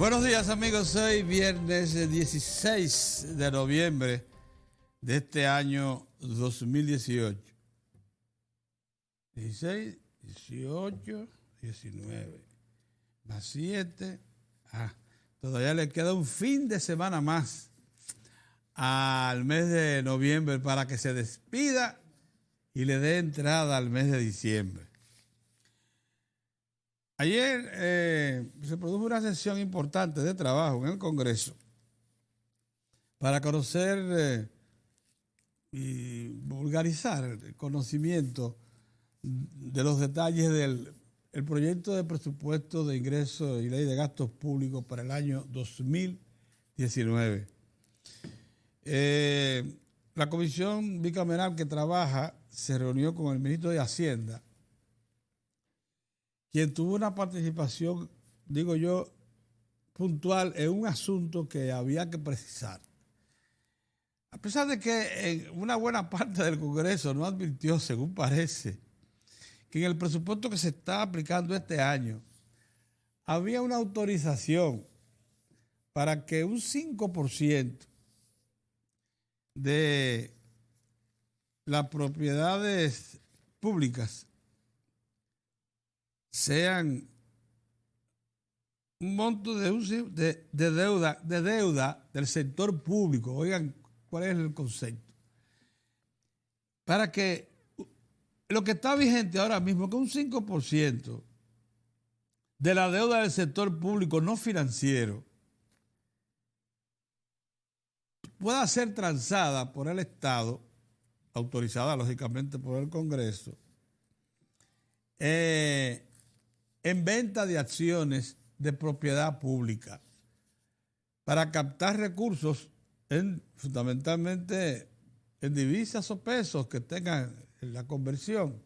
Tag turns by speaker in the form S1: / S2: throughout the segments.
S1: Buenos días amigos, hoy viernes 16 de noviembre de este año 2018. 16, 18, 19, más 7. Todavía le queda un fin de semana más al mes de noviembre para que se despida y le dé entrada al mes de diciembre. Ayer se produjo una sesión importante de trabajo en el Congreso para conocer y vulgarizar el conocimiento de los detalles del proyecto de presupuesto de ingresos y ley de gastos públicos para el año 2019. La comisión bicameral que trabaja se reunió con el ministro de Hacienda, quien tuvo una participación, digo yo, puntual en un asunto que había que precisar. A pesar de que en una buena parte del Congreso no advirtió, según parece, que en el presupuesto que se está aplicando este año había una autorización para que un 5% de las propiedades públicas sean un monto de deuda del sector público. Oigan, ¿cuál es el concepto? Para que lo que está vigente ahora mismo, que un 5% de la deuda del sector público no financiero pueda ser transada por el Estado, autorizada lógicamente por el Congreso, en venta de acciones de propiedad pública para captar recursos fundamentalmente en divisas o pesos que tengan la conversión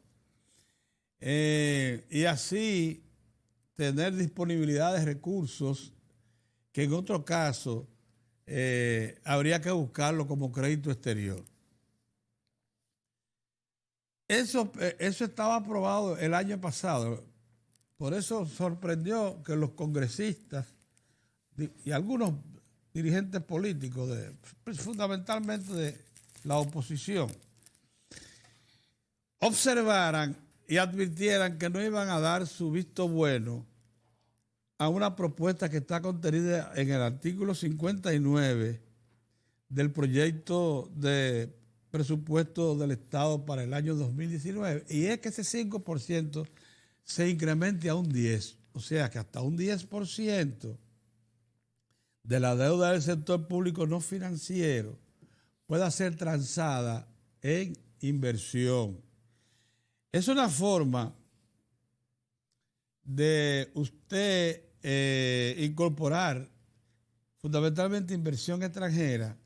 S1: y así tener disponibilidad de recursos que en otro caso habría que buscarlo como crédito exterior. Eso estaba aprobado el año pasado. Por eso sorprendió que los congresistas y algunos dirigentes políticos, fundamentalmente de la oposición, observaran y advirtieran que no iban a dar su visto bueno a una propuesta que está contenida en el artículo 59 del proyecto de presupuesto del Estado para el año 2019, y es que ese 5% se incremente a un 10%, o sea que hasta un 10% de la deuda del sector público no financiero pueda ser transada en inversión. Es una forma de usted incorporar fundamentalmente inversión extranjera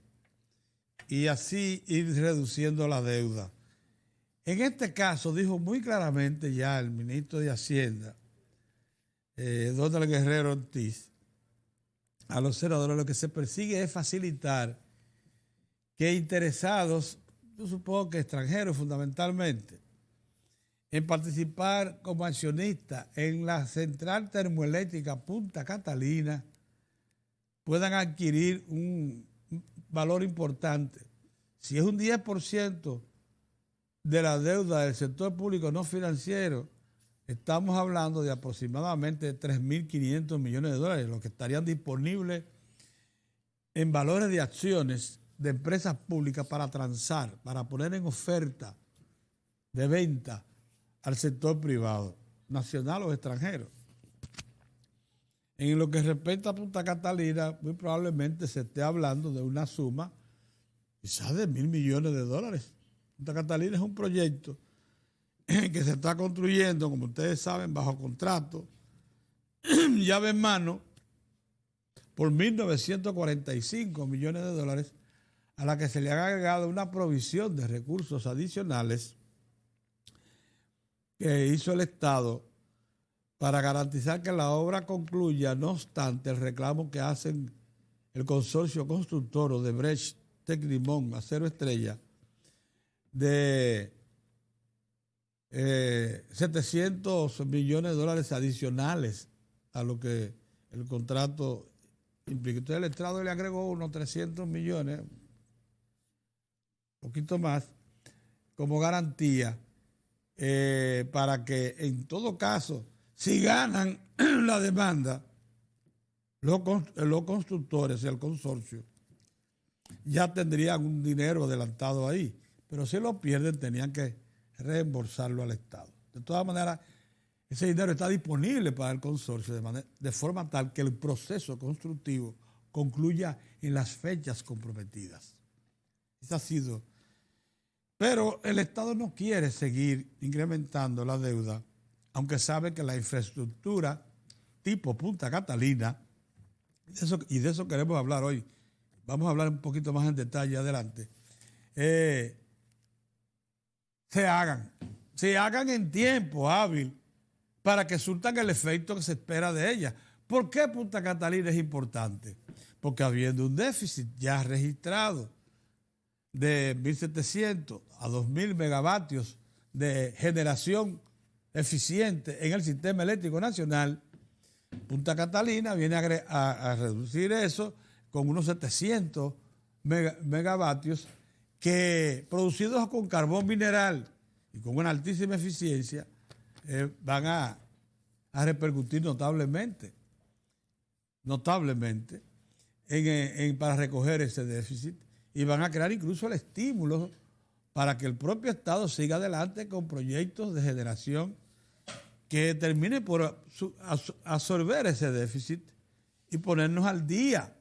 S1: y así ir reduciendo la deuda. En este caso dijo muy claramente ya el ministro de Hacienda, Donald Guerrero Ortiz, a los senadores lo que se persigue es facilitar que interesados, yo supongo que extranjeros fundamentalmente, en participar como accionistas en la central termoeléctrica Punta Catalina puedan adquirir un valor importante. Si es un 10% de la deuda del sector público no financiero, estamos hablando de aproximadamente 3.500 millones de dólares, lo que estarían disponibles en valores de acciones de empresas públicas para transar, para poner en oferta de venta al sector privado, nacional o extranjero. En lo que respecta a Punta Catalina, muy probablemente se esté hablando de una suma quizás de 1.000 millones de dólares. Punta Catalina es un proyecto que se está construyendo, como ustedes saben, bajo contrato, llave en mano, por 1.945 millones de dólares, a la que se le ha agregado una provisión de recursos adicionales que hizo el Estado para garantizar que la obra concluya, no obstante el reclamo que hacen el consorcio constructor Odebrecht, Tecnimont, Acero Estrella, de 700 millones de dólares adicionales a lo que el contrato implica. Entonces el Estado le agregó unos 300 millones, un poquito más, como garantía para que en todo caso, si ganan la demanda, los constructores y el consorcio ya tendrían un dinero adelantado ahí, pero si lo pierden tenían que reembolsarlo al Estado. De todas maneras, ese dinero está disponible para el consorcio de forma tal que el proceso constructivo concluya en las fechas comprometidas. Eso ha sido. Pero el Estado no quiere seguir incrementando la deuda, aunque sabe que la infraestructura tipo Punta Catalina, de eso queremos hablar hoy, vamos a hablar un poquito más en detalle adelante, se hagan en tiempo hábil para que surtan el efecto que se espera de ella. ¿Por qué Punta Catalina es importante? Porque habiendo un déficit ya registrado de 1.700 a 2.000 megavatios de generación eficiente en el sistema eléctrico nacional, Punta Catalina viene a reducir eso con unos 700 megavatios que, producidos con carbón mineral y con una altísima eficiencia, van a repercutir notablemente para recoger ese déficit, y van a crear incluso el estímulo para que el propio Estado siga adelante con proyectos de generación que termine por absorber ese déficit y ponernos al día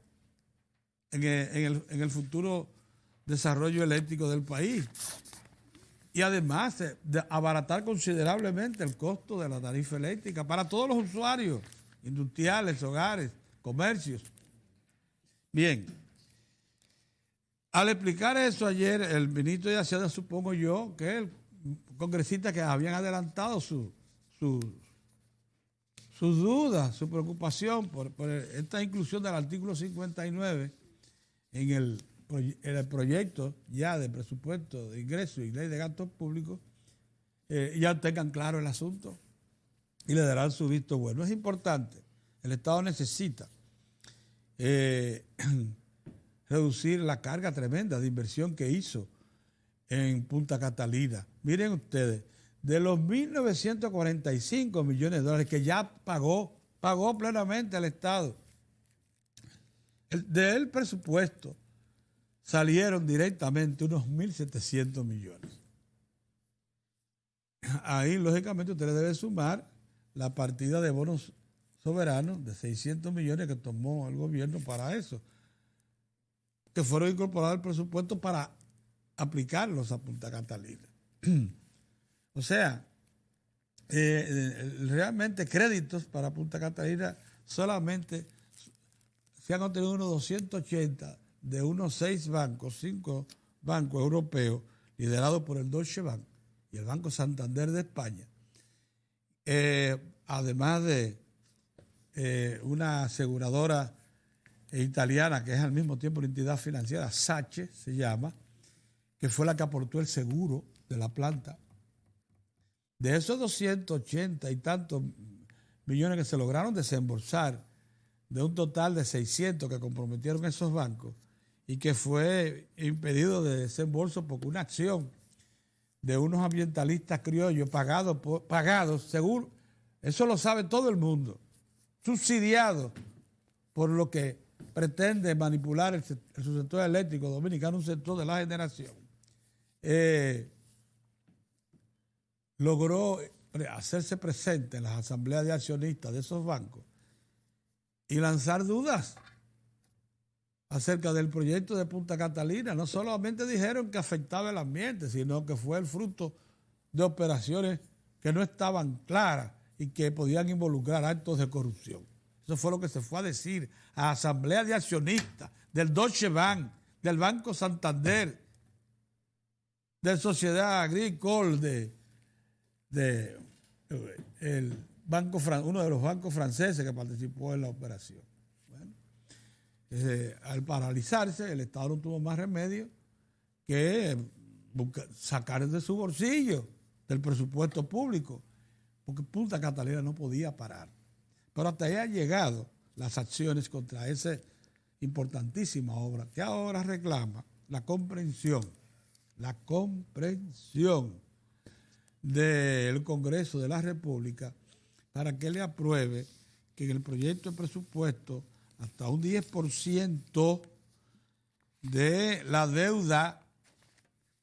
S1: en el futuro desarrollo eléctrico del país. Y además de abaratar considerablemente el costo de la tarifa eléctrica para todos los usuarios, industriales, hogares, comercios. Bien, al explicar eso ayer, el ministro de Hacienda, supongo yo, que el congresista que habían adelantado sus dudas, su preocupación por esta inclusión del artículo 59 en el proyecto ya de presupuesto de ingresos y ley de gastos públicos, ya tengan claro el asunto y le darán su visto bueno. Es importante, el Estado necesita reducir la carga tremenda de inversión que hizo en Punta Catalina. Miren ustedes, de los 1.945 millones de dólares que ya pagó plenamente el Estado, del presupuesto salieron directamente unos 1.700 millones. Ahí, lógicamente, usted le debe sumar la partida de bonos soberanos de 600 millones que tomó el gobierno para eso, que fueron incorporados al presupuesto para aplicarlos a Punta Catalina. O sea, realmente créditos para Punta Catalina solamente se han obtenido unos 280 de unos 5 bancos europeos liderados por el Deutsche Bank y el Banco Santander de España, además de una aseguradora italiana que es al mismo tiempo una entidad financiera, SACE se llama, que fue la que aportó el seguro de la planta. De esos 280 y tantos millones que se lograron desembolsar, de un total de 600 que comprometieron esos bancos y que fue impedido de desembolso por una acción de unos ambientalistas criollos pagados, seguro, eso lo sabe todo el mundo, subsidiados por lo que pretende manipular el sector eléctrico dominicano, un sector de la generación, logró hacerse presente en las asambleas de accionistas de esos bancos y lanzar dudas acerca del proyecto de Punta Catalina. No solamente dijeron que afectaba el ambiente, sino que fue el fruto de operaciones que no estaban claras y que podían involucrar actos de corrupción. Eso fue lo que se fue a decir a asamblea de accionistas del Deutsche Bank, del Banco Santander, de Sociedad Agricole, uno de los bancos franceses que participó en la operación. Bueno, al paralizarse, el Estado no tuvo más remedio que sacar de su bolsillo, del presupuesto público, porque Punta Catalina no podía parar. Pero hasta ahí han llegado las acciones contra ese importantísima obra que ahora reclama la comprensión del Congreso de la República para que le apruebe que en el proyecto de presupuesto hasta un 10% de la deuda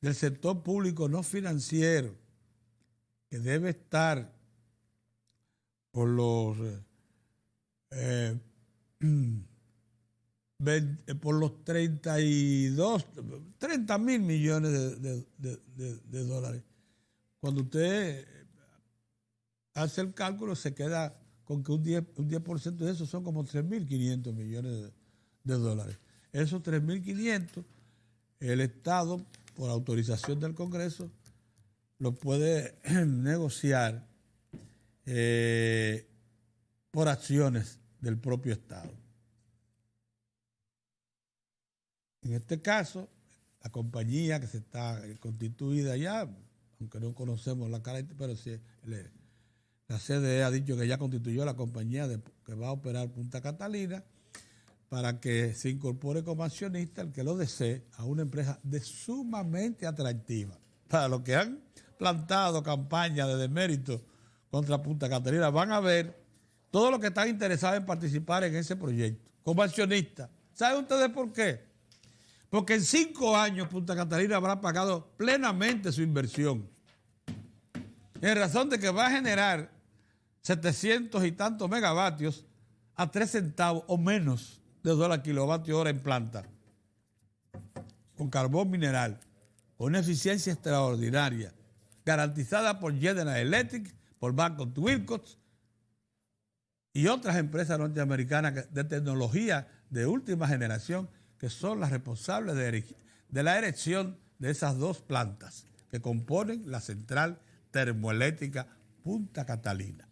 S1: del sector público no financiero, que debe estar por los 30 mil millones de dólares. Cuando usted hace el cálculo, se queda con que un 10% de eso son como 3.500 millones de dólares. Esos 3.500, el Estado, por autorización del Congreso, lo puede negociar por acciones del propio Estado. En este caso, la compañía que se está constituida ya, aunque no conocemos la cara, pero sí, la CDE ha dicho que ya constituyó la compañía que va a operar Punta Catalina para que se incorpore como accionista el que lo desee a una empresa sumamente atractiva. Para los que han plantado campañas de demérito contra Punta Catalina, van a ver todos los que están interesados en participar en ese proyecto como accionistas. ¿Saben ustedes por qué? Porque en 5 años Punta Catalina habrá pagado plenamente su inversión, en razón de que va a generar 700 y tantos megavatios a 3 centavos o menos de dólar kilovatio hora en planta, con carbón mineral, con una eficiencia extraordinaria, garantizada por General Electric, por Bank of Wilcox y otras empresas norteamericanas de tecnología de última generación, que son las responsables de la erección de esas 2 plantas que componen la central termoeléctrica Punta Catalina.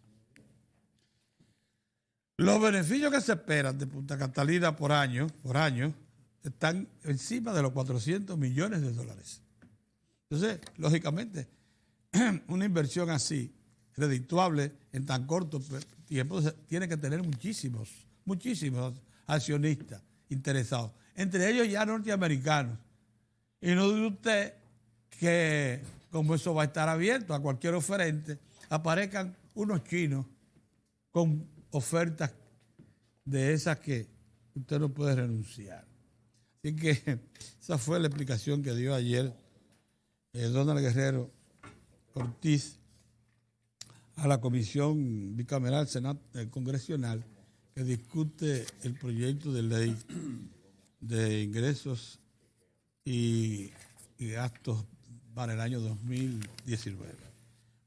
S1: Los beneficios que se esperan de Punta Catalina por año están encima de los 400 millones de dólares. Entonces, lógicamente, una inversión así, redituable en tan corto tiempo, tiene que tener muchísimos accionistas interesados, entre ellos ya norteamericanos. Y no dude usted que, como eso va a estar abierto a cualquier oferente, aparezcan unos chinos con ofertas de esas que usted no puede renunciar. Así que esa fue la explicación que dio ayer Donald Guerrero Ortiz a la Comisión Bicameral Congresional que discute el proyecto de ley de ingresos y gastos para el año 2019.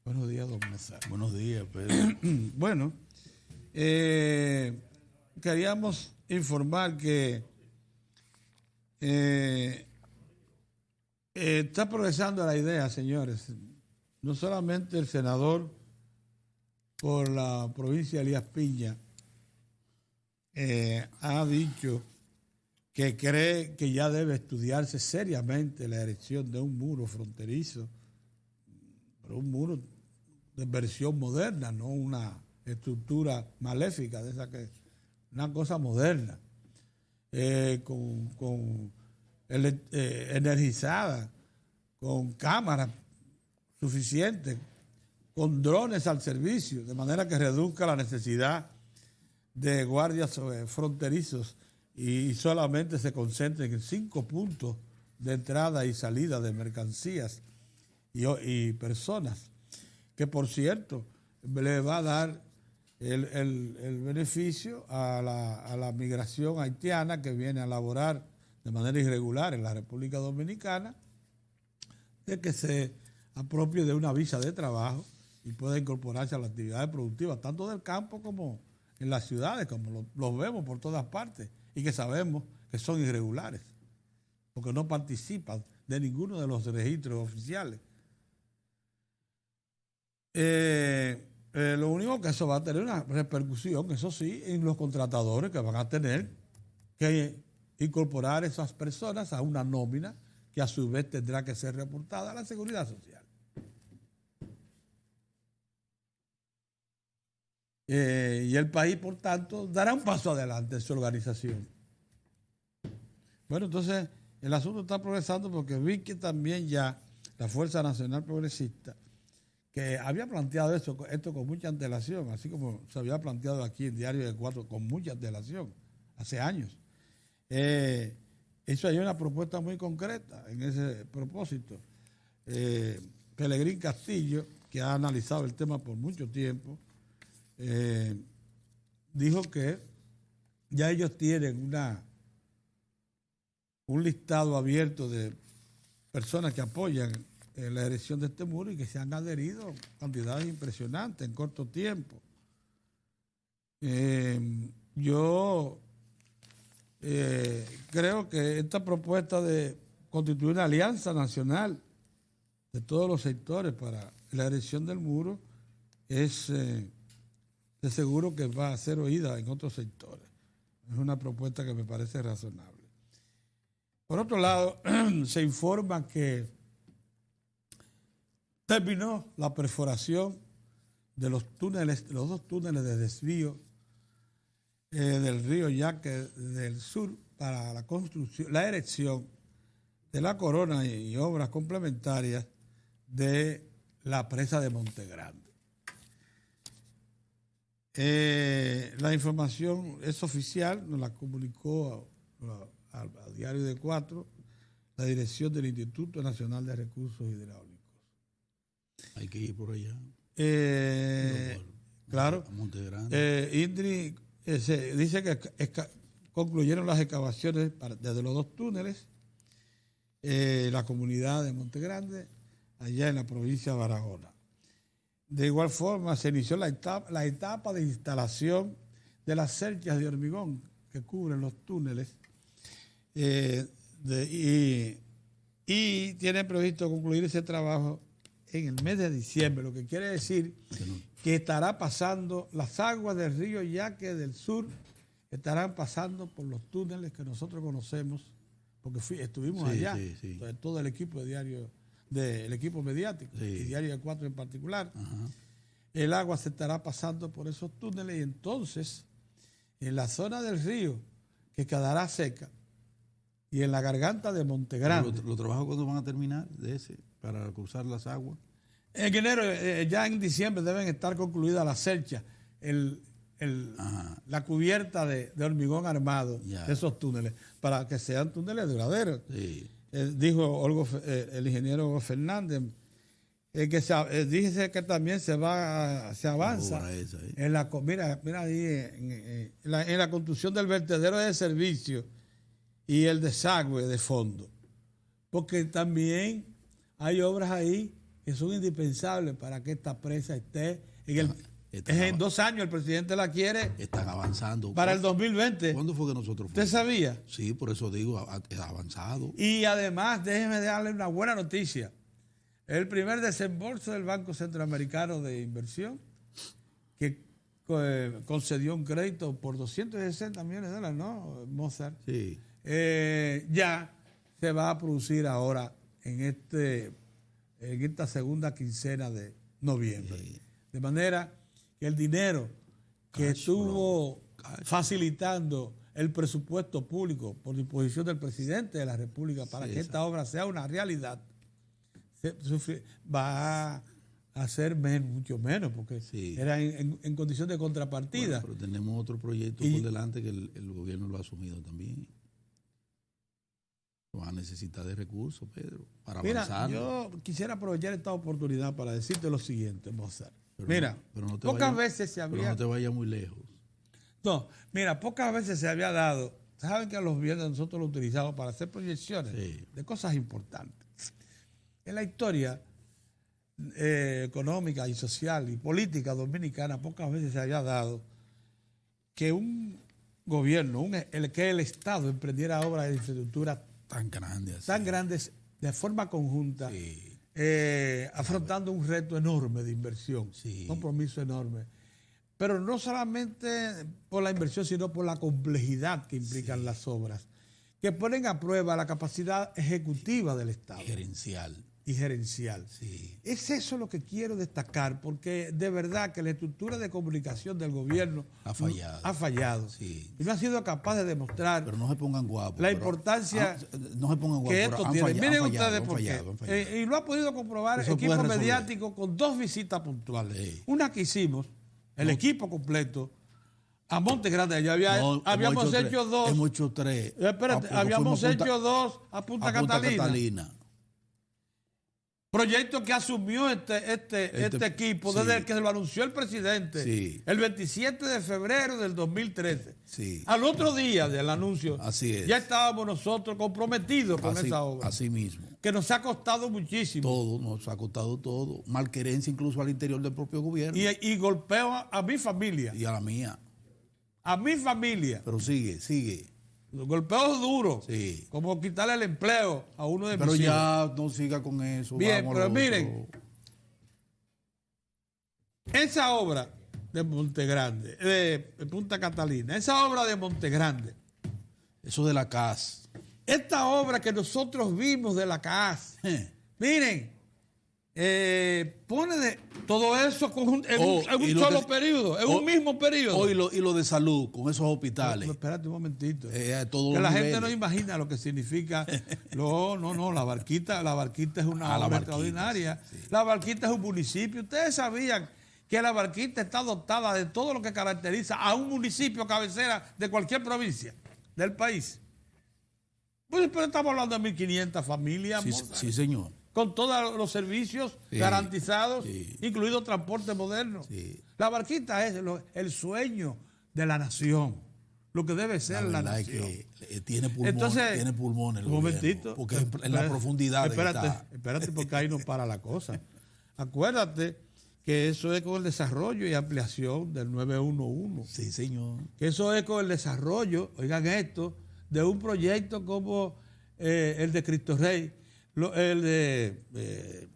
S1: Buenos días, don Mazar.
S2: Buenos días, Pedro.
S1: Bueno, queríamos informar que está progresando la idea, señores. No solamente el senador por la provincia de Elías Piña ha dicho que cree que ya debe estudiarse seriamente la erección de un muro fronterizo, pero un muro de versión moderna, no una estructura maléfica, de esa que una cosa moderna, energizada, con cámaras suficientes, con drones al servicio, de manera que reduzca la necesidad de guardias fronterizos y solamente se concentren en 5 puntos de entrada y salida de mercancías y personas, que por cierto le va a dar el beneficio a la migración haitiana que viene a laborar de manera irregular en la República Dominicana, de que se apropie de una visa de trabajo y pueda incorporarse a las actividades productivas, tanto del campo como en las ciudades, como los vemos por todas partes y que sabemos que son irregulares, porque no participan de ninguno de los registros oficiales. Lo único que eso va a tener una repercusión, eso sí, en los contratadores, que van a tener que incorporar esas personas a una nómina que a su vez tendrá que ser reportada a la Seguridad Social. Y el país, por tanto, dará un paso adelante en su organización. Bueno, entonces el asunto está progresando porque vi que también ya la Fuerza Nacional Progresista, que había planteado esto con mucha antelación, así como se había planteado aquí en Diario de Cuatro con mucha antelación, hace años. Eso hay una propuesta muy concreta en ese propósito. Pelegrín Castillo, que ha analizado el tema por mucho tiempo, dijo que ya ellos tienen un listado abierto de personas que apoyan la erección de este muro y que se han adherido cantidades impresionantes en corto tiempo. Yo creo que esta propuesta de constituir una alianza nacional de todos los sectores para la erección del muro es de seguro que va a ser oída en otros sectores. Es una propuesta que me parece razonable. Por otro lado, se informa que terminó la perforación de los dos túneles de desvío del río Yaque del Sur para la construcción, la erección de la corona y obras complementarias de la presa de Montegrande. La información es oficial, nos la comunicó al Diario de Cuatro la dirección del Instituto Nacional de Recursos Hidráulicos.
S2: Hay que ir por allá.
S1: Claro.
S2: A Montegrande.
S1: INDRI dice que concluyeron las excavaciones desde los dos túneles, la comunidad de Montegrande, allá en la provincia de Barahona. De igual forma, se inició la etapa de instalación de las cercas de hormigón que cubren los túneles y tienen previsto concluir ese trabajo en el mes de diciembre, lo que quiere decir que estará pasando las aguas del río Yaque del Sur, estarán pasando por los túneles que nosotros conocemos, porque estuvimos allá, sí. Todo el equipo de diario, el equipo mediático, y Diario de Cuatro en particular. Ajá. El agua se estará pasando por esos túneles y entonces en la zona del río que quedará seca y en la garganta de Montegrande.
S2: ¿Los trabajos cuándo van a terminar de ese para cruzar las aguas?
S1: En enero, ya en diciembre deben estar concluidas las cerchas, la cubierta de hormigón armado de esos túneles, para que sean túneles duraderos. Sí. Dijo el ingeniero Hugo Fernández, que dice que también se avanza en la construcción del vertedero de servicio y el desagüe de fondo, porque también hay obras ahí que son indispensables para que esta presa esté en 2 años. El presidente la quiere.
S2: Están avanzando.
S1: Para el 2020.
S2: ¿Cuándo fue que nosotros fuimos?
S1: ¿Usted sabía?
S2: Sí, por eso digo, ha avanzado.
S1: Y además, déjeme darle una buena noticia. El primer desembolso del Banco Centroamericano de Inversión, que concedió un crédito por $260 millones, ¿no, Mozart? Sí. Ya se va a producir ahora en esta segunda quincena de noviembre. Sí. De manera que el dinero que estuvo facilitando el presupuesto público por disposición del presidente de la República para que esta obra sea una realidad, va a ser mucho menos, porque era en condición de contrapartida.
S2: Bueno, pero tenemos otro proyecto por delante que el gobierno lo ha asumido también. Va a necesitar de recursos, Pedro, para avanzar.
S1: Yo quisiera aprovechar esta oportunidad para decirte lo siguiente, Mozart.
S2: Pero
S1: pocas veces se había...
S2: Pero no te vayas muy lejos.
S1: No, pocas veces se había dado... Saben que los viernes nosotros lo utilizamos para hacer proyecciones de cosas importantes. En la historia económica y social y política dominicana, pocas veces se había dado que un gobierno, que el Estado emprendiera obras de infraestructura tan grandes de forma conjunta, afrontando un reto enorme de inversión, un compromiso enorme. Pero no solamente por la inversión, sino por la complejidad que implican las obras, que ponen a prueba la capacidad ejecutiva del Estado.
S2: Gerencial.
S1: y gerencial.
S2: Sí.
S1: Es eso lo que quiero destacar, porque de verdad que la estructura de comunicación del gobierno
S2: Ha fallado.
S1: Ha fallado.
S2: Sí.
S1: Y no ha sido capaz de demostrar
S2: Pero no se pongan guapos.
S1: la importancia
S2: no se pongan guapos.
S1: que esto tiene. Miren ustedes por
S2: qué.
S1: qué. Y lo ha podido comprobar
S2: Eso
S1: equipo
S2: puede resolver.
S1: mediático con 2 visitas puntuales.
S2: Sí.
S1: Una que hicimos, el equipo completo, a Monte Grande. Ya habíamos hecho 2.
S2: Hemos hecho 3.
S1: Espérate, habíamos hecho 2 a Punta Catalina. Proyecto que asumió este equipo
S2: sí.
S1: desde que se lo anunció el presidente,
S2: Sí.
S1: el 27 de febrero del 2013.
S2: Sí.
S1: Al otro día del anuncio,
S2: Así es.
S1: ya estábamos nosotros comprometidos con esa obra.
S2: Así mismo.
S1: Que nos ha costado muchísimo.
S2: Todo, nos ha costado todo. Malquerencia incluso al interior del propio gobierno.
S1: Y golpeo a mi familia.
S2: Y a la mía.
S1: A mi familia.
S2: Pero sigue.
S1: Los golpeos duros.
S2: Sí.
S1: Como quitarle el empleo a uno de mis
S2: Pero
S1: hijos.
S2: ya no siga con eso.
S1: Bien,
S2: vamos
S1: pero
S2: a lo
S1: miren,
S2: otro.
S1: esa obra de Montegrande, de Punta Catalina, esa obra de Montegrande,
S2: Eso de la CAS.
S1: esta obra que nosotros vimos de la CAS, miren, pone todo eso en un solo periodo, en un mismo periodo.
S2: Y lo de salud, con esos hospitales.
S1: No, espérate un momentito.
S2: Todos
S1: Que
S2: los
S1: la gente
S2: niveles.
S1: no imagina lo que significa. No, la barquita es una
S2: la
S1: obra
S2: Barquita,
S1: extraordinaria.
S2: sí.
S1: La Barquita es un municipio. Ustedes sabían que la Barquita está dotada de todo lo que caracteriza a un municipio cabecera de cualquier provincia del país. Pues, pero estamos hablando de 1.500 familias.
S2: Sí, señor.
S1: Con todos los servicios
S2: Sí,
S1: garantizados,
S2: sí.
S1: incluido transporte moderno.
S2: Sí.
S1: La Barquita es el sueño de la nación, lo que debe ser la
S2: verdad
S1: nación.
S2: es que tiene pulmón,
S1: Entonces,
S2: tiene pulmones.
S1: un momentito.
S2: Porque en la profundidad
S1: Espérate, porque ahí no para la cosa. Acuérdate que eso es con el desarrollo y ampliación del 911.
S2: Sí, señor.
S1: Que eso es con el desarrollo, oigan esto, de un proyecto como el de Cristo Rey, el de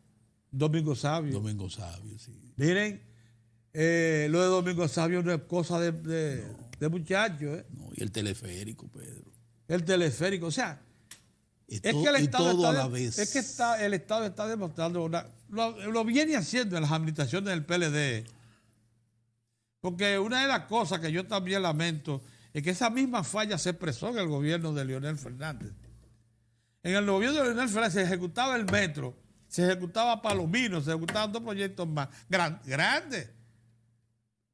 S1: Domingo Sabio.
S2: Domingo Sabio, sí.
S1: Miren, lo de Domingo Sabio no es cosa de muchachos.
S2: No, y el teleférico, Pedro.
S1: El teleférico, o sea,
S2: Y
S1: es que el Estado
S2: todo a la vez.
S1: Es que el Estado está demostrando, lo viene haciendo en las administraciones del PLD. Porque una de las cosas que yo también lamento es que esa misma falla se expresó en el gobierno de Leonel Fernández. En el gobierno de Leonel Fernández se ejecutaba el metro, se ejecutaba Palomino, se ejecutaban 2 proyectos más grandes,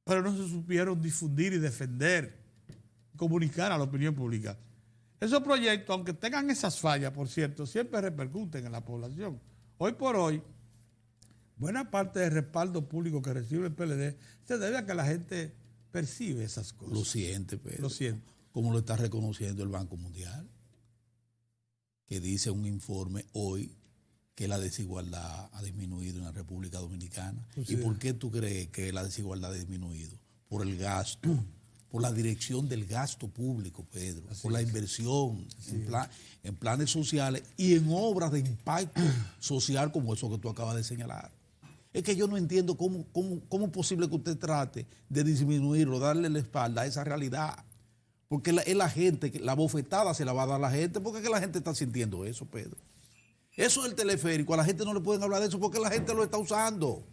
S1: pero no se supieron difundir y defender, comunicar a la opinión pública. Esos proyectos, aunque tengan esas fallas, por cierto, siempre repercuten en la población. Hoy por hoy, buena parte del respaldo público que recibe el PLD se debe a que la gente percibe esas cosas.
S2: Lo siente, Pedro.
S1: Lo siente.
S2: Como lo está reconociendo el Banco Mundial, que dice un informe hoy que la desigualdad ha disminuido en la República Dominicana.
S1: Pues
S2: ¿Y por qué tú crees que la desigualdad ha disminuido? Por el gasto, por la dirección del gasto público, Pedro, por la inversión en planes sociales y en obras de impacto social como eso que tú acabas de señalar. Es que yo no entiendo cómo es posible que usted trate de disminuirlo, darle la espalda a esa realidad. Porque es la gente, la bofetada se la va a dar la gente, porque es que la gente está sintiendo eso, Pedro. Eso del teleférico, a la gente no le pueden hablar de eso porque la gente lo está usando.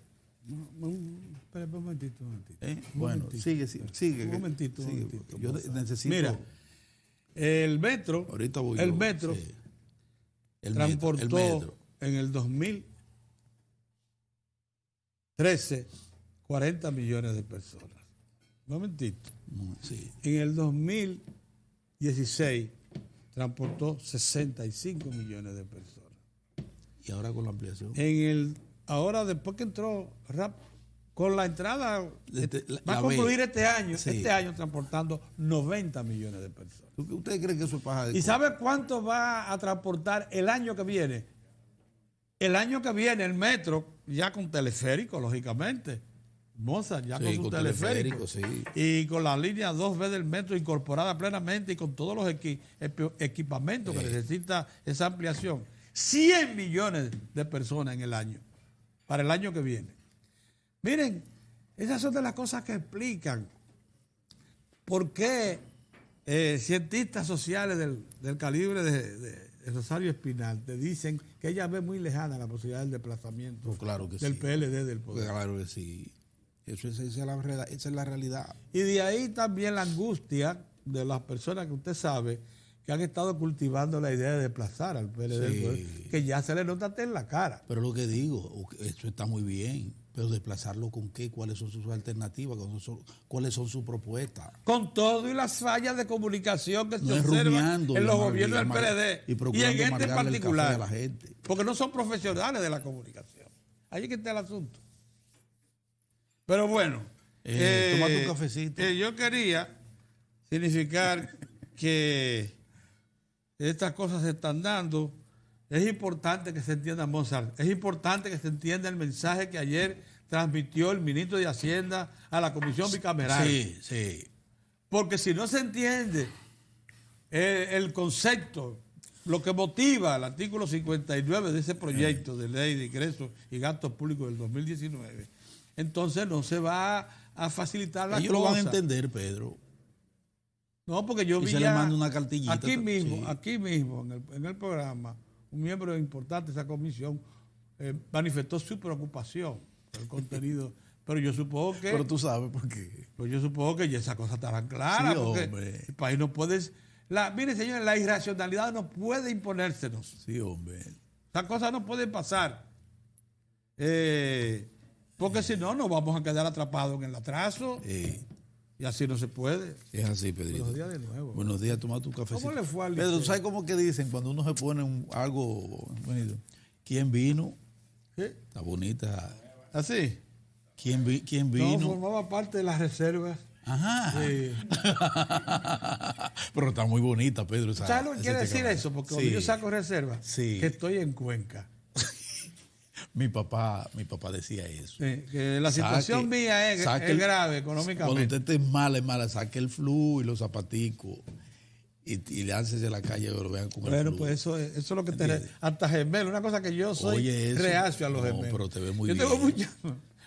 S1: Espera un momentito.
S2: Bueno, sigue.
S1: Un momentito.
S2: Yo necesito...
S1: Mira, el metro,
S2: Ahorita voy
S1: el
S2: yo,
S1: metro
S2: sí.
S1: transportó en el 2013 40 millones de personas. Un momentito.
S2: Sí.
S1: En el 2016 transportó 65 millones de personas.
S2: Y ahora con la ampliación.
S1: Ahora después que entró con la entrada, va a concluir este año transportando 90 millones de personas.
S2: ¿Usted cree que eso es paja de
S1: ¿Y sabe cuánto va a transportar el año que viene? El año que viene el metro, ya con teleférico, lógicamente. Mozart, ya con su teleférico.
S2: Sí.
S1: Y con la línea 2B del metro incorporada plenamente y con todos los equipamientos que necesita esa ampliación. 100 millones de personas en el año, para el año que viene. Miren, esas son de las cosas que explican por qué cientistas sociales del calibre de Rosario Espinal, te dicen que ella ve muy lejana la posibilidad del desplazamiento
S2: Pues claro que
S1: del
S2: sí.
S1: PLD del poder.
S2: Claro que sí. Esa es la realidad.
S1: Y de ahí también la angustia de las personas que usted sabe que han estado cultivando la idea de desplazar al PLD del poder, que ya se le nota hasta en la cara.
S2: Pero lo que digo, eso está muy bien, pero desplazarlo con qué, cuáles son sus alternativas, cuáles son sus propuestas.
S1: Con todo y las fallas de comunicación que se
S2: No es
S1: observan
S2: rumiando
S1: en los
S2: y
S1: gobiernos del
S2: amar-
S1: PLD
S2: y
S1: y
S2: procurando
S1: en este
S2: amargarle el café
S1: particular,
S2: a la gente.
S1: porque no son profesionales de la comunicación. Ahí es que está el asunto. Pero bueno,
S2: tómate un cafecito.
S1: Yo quería significar que estas cosas se están dando. Es importante que se entienda, Mozart, es importante que se entienda el mensaje que ayer transmitió el ministro de Hacienda a la Comisión Bicameral.
S2: Sí, sí.
S1: Porque si no se entiende el concepto, lo que motiva el artículo 59 de ese proyecto de ley de ingresos y gastos públicos del 2019, entonces no se va a facilitar la cosa.
S2: Ellos lo van a entender, Pedro.
S1: No, porque yo
S2: Y
S1: vi
S2: se le
S1: ya
S2: manda una cartillita.
S1: aquí mismo,
S2: Sí.
S1: en el programa, un miembro importante de esa comisión manifestó su preocupación por el contenido. Pero yo supongo que...
S2: Pero tú sabes por qué.
S1: Pues yo supongo que ya esas cosas estarán claras.
S2: Sí,
S1: porque
S2: hombre.
S1: el país no puede... Mire, señores, la irracionalidad no puede imponérsenos.
S2: Sí, hombre.
S1: Esas cosas no pueden pasar. Porque si no, nos vamos a quedar atrapados en el atraso. Y así no se puede.
S2: Es así, Pedrito.
S1: Buenos días de nuevo.
S2: Buenos días, toma tu cafecito.
S1: ¿Cómo le fue al
S2: Pedro,
S1: Liceo?
S2: ¿tú sabes cómo que dicen cuando uno se pone algo bonito? ¿Quién vino?
S1: ¿Qué?
S2: Está bonita.
S1: ¿Así?
S2: ¿Quién
S1: No,
S2: vino?
S1: formaba parte de las reservas.
S2: Ajá.
S1: Sí.
S2: Pero está muy bonita, Pedro.
S1: ¿Sabes lo que quiere decir eso? Porque cuando yo saco reservas,
S2: Sí.
S1: que estoy en Cuenca.
S2: Mi papá decía eso.
S1: Que la situación mía es grave económicamente.
S2: Cuando usted esté mala, saque el flu y los zapaticos y láncese a la calle que lo vean con el
S1: Bueno,
S2: flu.
S1: pues eso es lo que te... Hasta gemelo, una cosa que yo soy
S2: Oye, eso.
S1: reacio a los
S2: No,
S1: gemelos.
S2: pero te ve muy
S1: Yo tengo
S2: bien.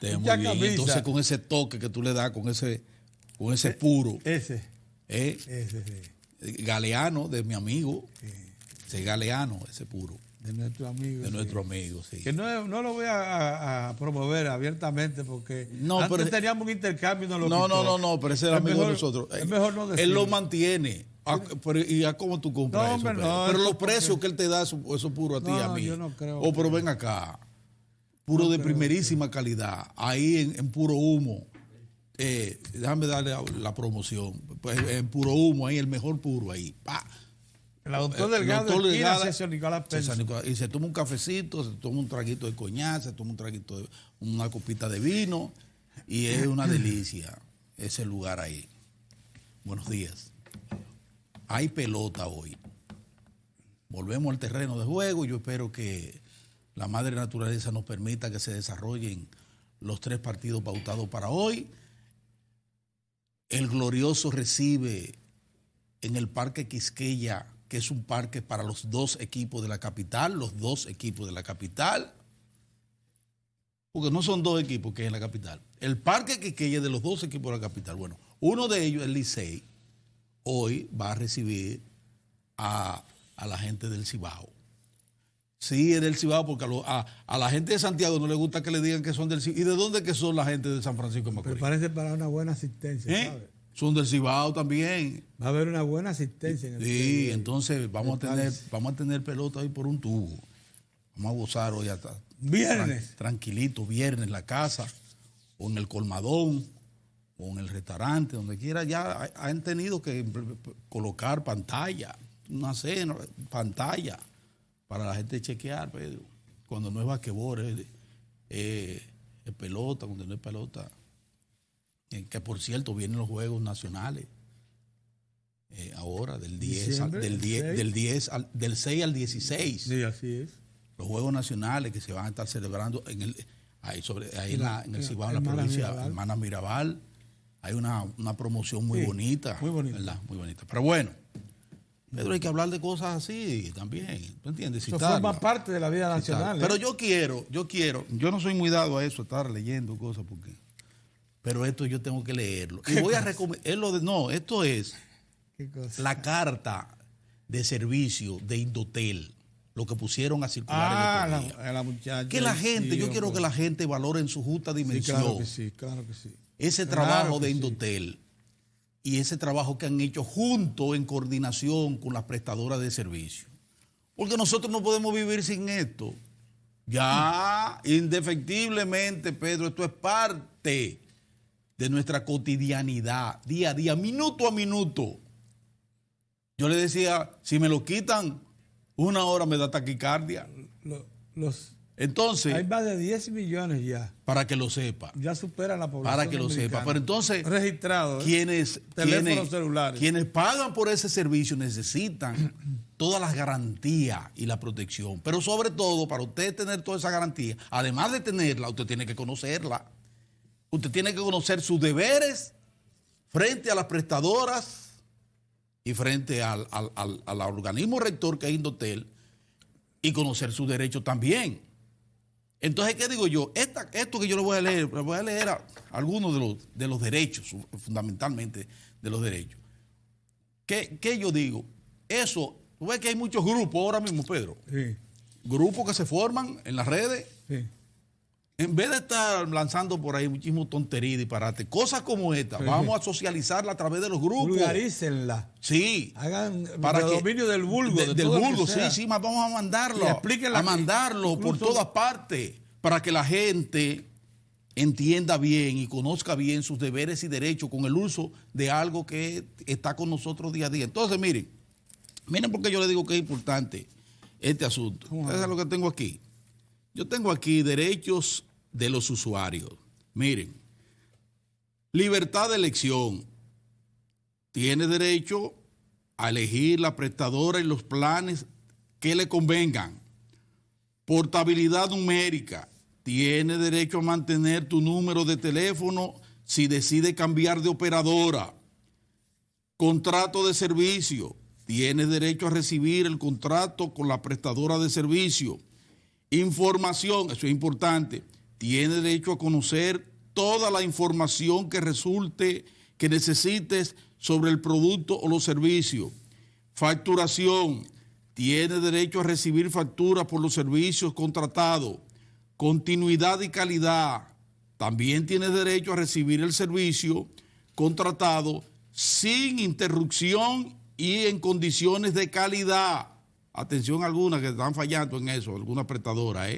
S2: Te ve muy
S1: mucha
S2: bien. Y
S1: camisa.
S2: entonces con ese toque que tú le das, con ese puro,
S1: Ese,
S2: ese Galeano de mi amigo, ese Galeano, ese puro.
S1: de nuestro amigo.
S2: De nuestro amigo, sí.
S1: Que no lo voy a promover abiertamente porque
S2: No,
S1: antes
S2: pero-
S1: teníamos un intercambio y no lo
S2: No,
S1: quitó.
S2: pero ese era
S1: Es
S2: amigo de
S1: mejor-
S2: nosotros.
S1: es mejor no
S2: Él
S1: decirlo.
S2: lo mantiene. ¿Y a cómo tú compras
S1: No,
S2: eso?
S1: hombre,
S2: Pedro?
S1: no,
S2: pero
S1: eso
S2: los precios
S1: porque-
S2: que él te da, eso puro a ti y a
S1: No,
S2: mí.
S1: yo no creo
S2: Oh, pero
S1: que-
S2: ven acá. Puro de primerísima calidad. Ahí en puro humo. Déjame darle la promoción. Pues, en puro humo, ahí el mejor puro ahí. ¡Pa!
S1: El doctor Delgado,
S2: Doctor
S1: esquina
S2: Delgado,
S1: César Nicolás Pérez.
S2: César Nicolás, y se toma un cafecito, se toma un traguito de coñac, se toma un traguito de una copita de vino y es una delicia ese lugar ahí. Buenos días. Hay pelota hoy. Volvemos al terreno de juego. Yo espero que la madre naturaleza nos permita que se desarrollen los 3 partidos pautados para hoy. El Glorioso recibe en el Parque Quisqueya, que es un parque para los 2 equipos de la capital, porque no son 2 equipos que hay en la capital. El Parque Quisqueya de los 2 equipos de la capital. Bueno, uno de ellos, el Licey, hoy va a recibir a la gente del Cibao. Sí, es del Cibao, porque a la gente de Santiago no le gusta que le digan que son del Cibao. ¿Y de dónde que son la gente de San Francisco de Macorís?
S1: Prepárese para una buena asistencia, ¿sabe?
S2: Son del Cibao también.
S1: Va a haber una buena asistencia en el
S2: Sí,
S1: día.
S2: entonces vamos a tener pelota hoy por un tubo. Vamos a gozar hoy hasta
S1: Viernes.
S2: tranquilito, viernes en la casa, o en el colmadón, o en el restaurante, donde quiera. Ya han tenido que colocar pantalla, una cena, pantalla, para la gente chequear, Pedro. Cuando no es basquetbol, es pelota, cuando no es pelota. Que por cierto, vienen los Juegos Nacionales. Ahora, del 6 al 16.
S1: Sí, así es.
S2: Los Juegos Nacionales que se van a estar celebrando en el Cibao, en la provincia de Hermana Mirabal. Hay una promoción muy bonita.
S1: Muy bonita.
S2: ¿Verdad? Muy bonita. Pero bueno, Pedro, hay que hablar de cosas así también. ¿Tú entiendes?
S1: Eso forma parte de la vida nacional.
S2: Pero yo no soy muy dado a eso, estar leyendo cosas, pero esto yo tengo que leerlo. Y voy a recomendar, esto es
S1: ¿Qué cosa?
S2: la carta de servicio de Indotel, lo que pusieron a circular el otro día.
S1: La muchacha.
S2: Que la gente, yo quiero que la gente valore en su justa dimensión
S1: claro que sí.
S2: ese trabajo de Indotel y ese trabajo que han hecho junto en coordinación con las prestadoras de servicio. Porque nosotros no podemos vivir sin esto. Ya, indefectiblemente, Pedro, esto es parte de nuestra cotidianidad, día a día, minuto a minuto. Yo le decía, si me lo quitan 1 hora me da taquicardia. Entonces,
S1: hay más de 10 millones ya.
S2: Para que lo sepa.
S1: Ya superan la población.
S2: Para que lo sepa. Pero entonces,
S1: registrado,
S2: teléfonos
S1: celulares.
S2: Quienes pagan por ese servicio necesitan todas las garantías y la protección. Pero sobre todo, para usted tener toda esa garantía, además de tenerla, usted tiene que conocerla. Usted tiene que conocer sus deberes frente a las prestadoras y frente al organismo rector que es Indotel, y conocer sus derechos también. Entonces, ¿qué digo yo? Esto que yo le voy a leer algunos de los derechos, fundamentalmente de los derechos. ¿Qué yo digo? Eso, tú ves que hay muchos grupos ahora mismo, Pedro.
S1: Sí.
S2: Grupos que se forman en las redes.
S1: Sí.
S2: En vez de estar lanzando por ahí muchísimo tontería y disparate, cosas como esta, vamos a socializarla a través de los grupos.
S1: Vulgarícenla.
S2: Sí.
S1: Hagan
S2: para
S1: dominio del vulgo.
S2: Del vulgo, sí, más vamos a mandarlo por todas partes, para que la gente entienda bien y conozca bien sus deberes y derechos con el uso de algo que está con nosotros día a día. Entonces, miren por qué yo le digo que es importante este asunto. Eso es lo que tengo aquí. Yo tengo aquí derechos de los usuarios. Miren, libertad de elección. Tiene derecho a elegir la prestadora y los planes que le convengan. Portabilidad numérica. Tiene derecho a mantener tu número de teléfono si decide cambiar de operadora. Contrato de servicio. Tiene derecho a recibir el contrato con la prestadora de servicio. Información, eso es importante. Tiene derecho a conocer toda la información que resulte, que necesites sobre el producto o los servicios. Facturación. Tiene derecho a recibir facturas por los servicios contratados. Continuidad y calidad. También tiene derecho a recibir el servicio contratado sin interrupción y en condiciones de calidad. Atención a algunas que están fallando en eso, alguna prestadora.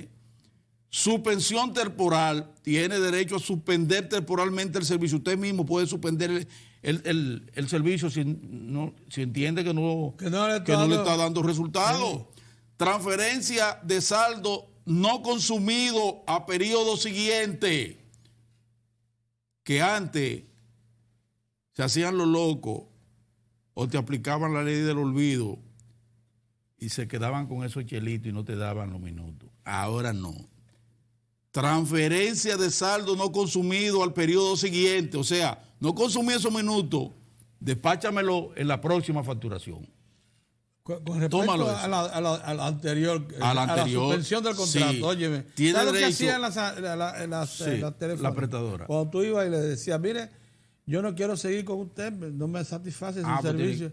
S2: Suspensión temporal. Tiene derecho a suspender temporalmente el servicio. Usted mismo puede suspender el servicio si entiende que no le está dando resultados. Sí. Transferencia de saldo no consumido a periodo siguiente. Que antes se hacían los locos o te aplicaban la ley del olvido y se quedaban con esos chelitos y no te daban los minutos. Ahora no. Transferencia de saldo no consumido al periodo siguiente. O sea, no consumí esos minutos, despáchamelo en la próxima facturación.
S1: Con respecto a la anterior, a la suspensión del contrato, sí. Óyeme,
S2: ¿tiene
S1: ¿sabes
S2: derecho?
S1: Lo que hacían
S2: la prestadora?
S1: Cuando tú ibas y le decías, mire, yo no quiero seguir con usted, no me satisface su servicio.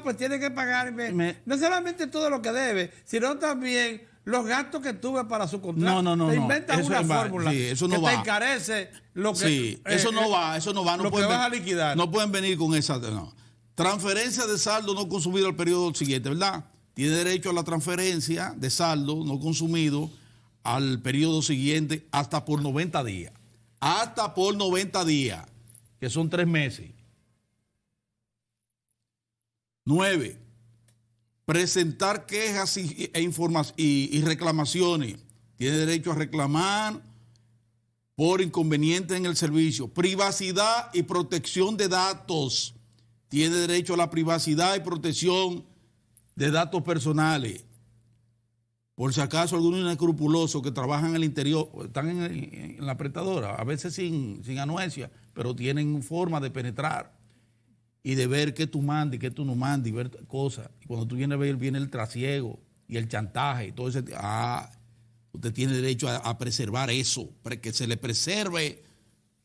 S1: Pues tiene que pagarme no solamente todo lo que debe, sino también los gastos que tuve para su contrato.
S2: No.
S1: Te inventas una fórmula que te encarece lo que...
S2: Sí, eso no va. No
S1: lo que vas a liquidar.
S2: No pueden venir con esa... No. Transferencia de saldo no consumido al periodo siguiente, ¿verdad? Tiene derecho a la transferencia de saldo no consumido al periodo siguiente hasta por 90 días. Hasta por 90 días, que son 3 meses. 9. Presentar quejas y reclamaciones. Tiene derecho a reclamar por inconvenientes en el servicio. Privacidad y protección de datos. Tiene derecho a la privacidad y protección de datos personales. Por si acaso algunos inescrupulosos que trabajan en el interior, están en la prestadora, a veces sin anuencia, pero tienen forma de penetrar y de ver qué tú mandas y qué tú no mandas y ver cosas. Y cuando tú vienes a ver, viene el trasiego y el chantaje y todo ese... usted tiene derecho a preservar eso, para que se le preserve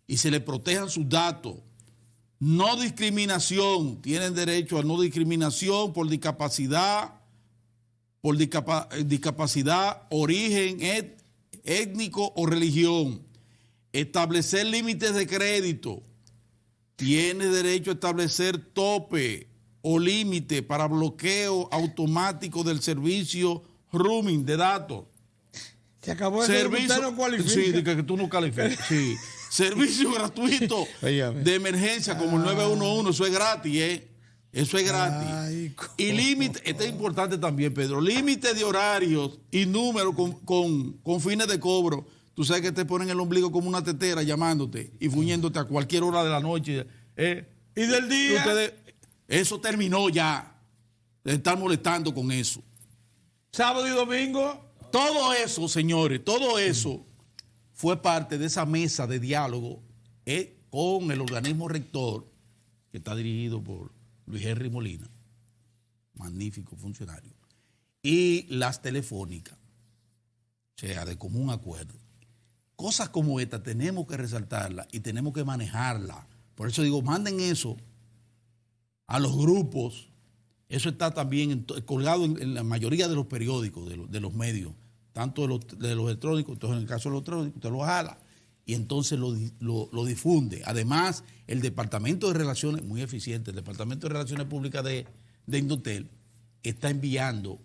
S2: y se le protejan sus datos. No discriminación, tienen derecho a no discriminación por discapacidad, discapacidad, origen étnico o religión. Establecer límites de crédito. Tiene derecho a establecer tope o límite para bloqueo automático del servicio roaming de datos.
S1: Se acabó el servicio. Usted no cualifica.
S2: Sí, que tú no calificas. Sí. Servicio gratuito de emergencia como el 911, eso es gratis, ¿eh? Eso es gratis. Ay, y límite, esto es importante también, Pedro, límite de horarios y números con fines de cobro. Tú sabes que te ponen el ombligo como una tetera llamándote y fuñéndote a cualquier hora de la noche.
S1: Y del día.
S2: Eso terminó ya. De estar molestando con eso.
S1: Sábado y domingo.
S2: Todo eso, señores, todo eso fue parte de esa mesa de diálogo con el organismo rector, que está dirigido por Luis Henry Molina, magnífico funcionario, y las telefónicas, o sea, de común acuerdo. Cosas como esta tenemos que resaltarlas y tenemos que manejarlas. Por eso digo, manden eso a los grupos. Eso está también colgado en la mayoría de los periódicos, de los medios, tanto de los electrónicos. Entonces, en el caso de los electrónicos, usted lo jala y entonces lo difunde. Además, el Departamento de Relaciones, muy eficiente, el Departamento de Relaciones Públicas de Indotel está enviando,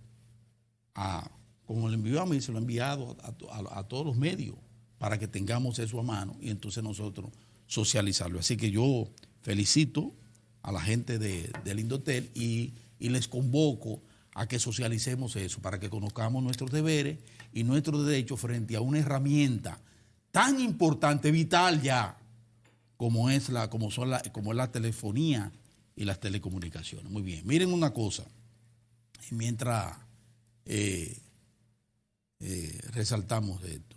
S2: como lo envió a mí, se lo ha enviado a todos los medios para que tengamos eso a mano y entonces nosotros socializarlo. Así que yo felicito a la gente del Indotel y les convoco a que socialicemos eso para que conozcamos nuestros deberes y nuestros derechos frente a una herramienta tan importante, vital ya, como es la telefonía y las telecomunicaciones. Muy bien, miren una cosa, mientras resaltamos esto.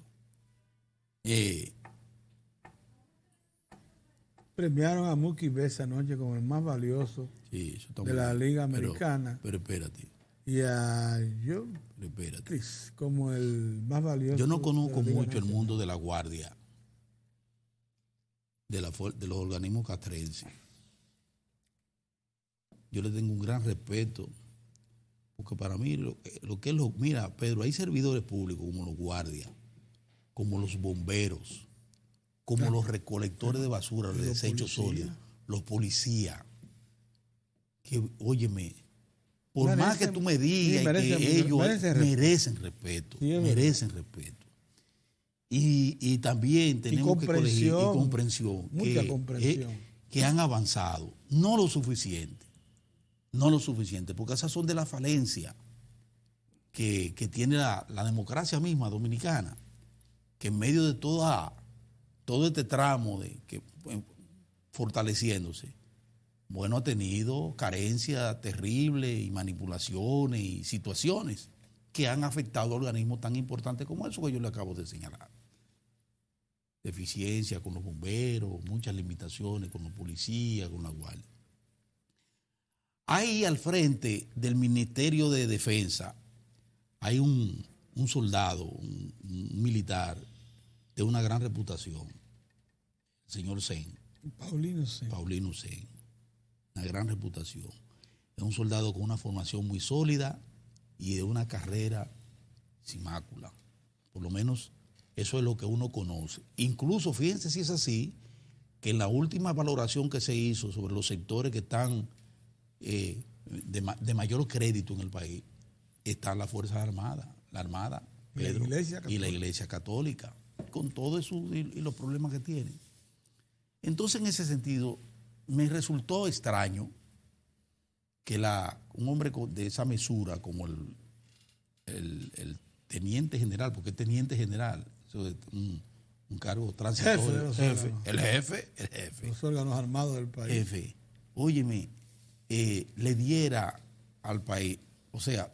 S1: Premiaron a Mookie Betts anoche como el más valioso de la Liga Americana.
S2: Pero espérate.
S1: Y a como el más valioso.
S2: Yo no conozco mucho el mundo de la guardia, de los organismos castrenses. Yo le tengo un gran respeto, porque para mí mira, Pedro, hay servidores públicos como los guardias, como los bomberos, como los recolectores de basura, los desechos sólidos, los policías, que, óyeme, por más que tú me digas que ellos merecen respeto, merecen respeto. Y también tenemos que corregir comprensión, que han avanzado, no lo suficiente, porque esas son de la falencia que tiene la democracia misma dominicana, que en medio de todo este tramo fortaleciéndose, bueno, ha tenido carencias terribles y manipulaciones y situaciones que han afectado a organismos tan importantes como eso que yo le acabo de señalar. Deficiencia con los bomberos, muchas limitaciones con los policías, con la guardia. Ahí al frente del Ministerio de Defensa hay un soldado, un militar de una gran reputación, el señor Sen. Paulino Sen. Una gran reputación. Es un soldado con una formación muy sólida y de una carrera sin mácula. Por lo menos eso es lo que uno conoce. Incluso, fíjense si es así, que en la última valoración que se hizo sobre los sectores que están de mayor crédito en el país, están las Fuerzas Armadas, la Armada, Pedro, y la Iglesia Católica, con todo eso y los problemas que tienen. Entonces, en ese sentido, me resultó extraño que un hombre de esa mesura como el teniente general, porque es teniente general, eso es un cargo transitorio, el jefe.
S1: Los órganos armados del país.
S2: Jefe, óyeme, le diera al país, o sea,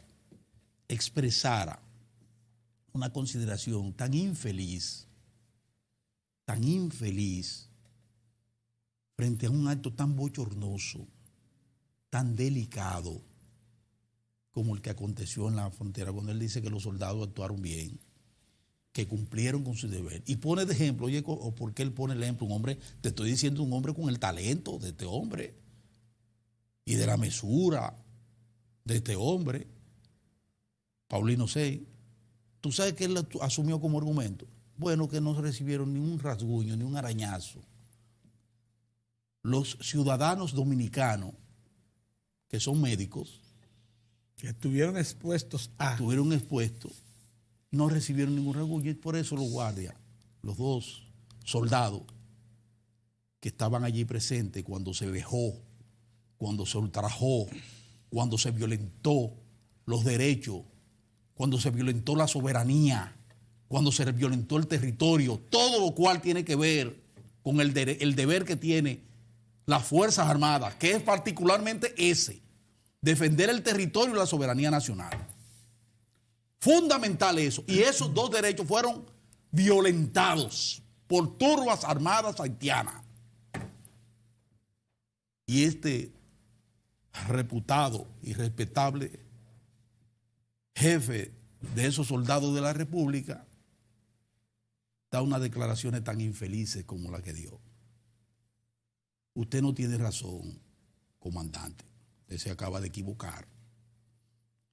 S2: expresara una consideración tan infeliz, frente a un acto tan bochornoso, tan delicado, como el que aconteció en la frontera, cuando él dice que los soldados actuaron bien, que cumplieron con su deber. Y pone de ejemplo, oye, ¿por qué él pone el ejemplo? Un hombre, te estoy diciendo, un hombre con el talento de este hombre y de la mesura de este hombre, Paulino Sei. ¿Tú sabes qué él asumió como argumento? Bueno, que no recibieron ni un rasguño, ni un arañazo. Los ciudadanos dominicanos, que son médicos,
S1: que estuvieron expuestos
S2: no recibieron ningún rasguño, y por eso los guardias, los 2 soldados que estaban allí presentes cuando se vejó, cuando se ultrajó, cuando se violentó los derechos, cuando se violentó la soberanía, cuando se violentó el territorio, todo lo cual tiene que ver con el deber que tiene las Fuerzas Armadas, que es particularmente ese, defender el territorio y la soberanía nacional. Fundamental eso. Y esos 2 derechos fueron violentados por turbas armadas haitianas. Y este reputado y respetable jefe de esos soldados de la República da unas declaraciones tan infelices como la que dio. Usted no tiene razón, comandante. Usted se acaba de equivocar.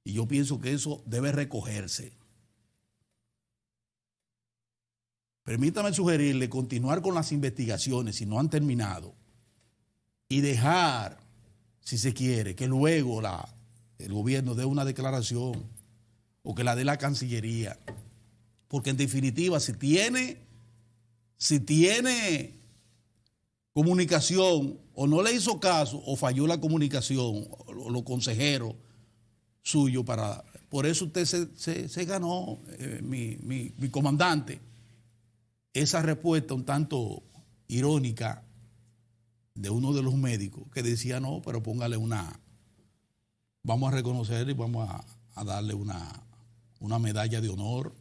S2: Y yo pienso que eso debe recogerse. Permítame sugerirle continuar con las investigaciones si no han terminado y dejar, si se quiere, que luego el gobierno dé una declaración o que la dé la Cancillería. Porque en definitiva, si tiene comunicación o no le hizo caso o falló la comunicación o los consejeros suyos por eso usted se ganó, mi comandante, esa respuesta un tanto irónica de uno de los médicos que decía, no, pero póngale vamos a reconocer y vamos a darle una medalla de honor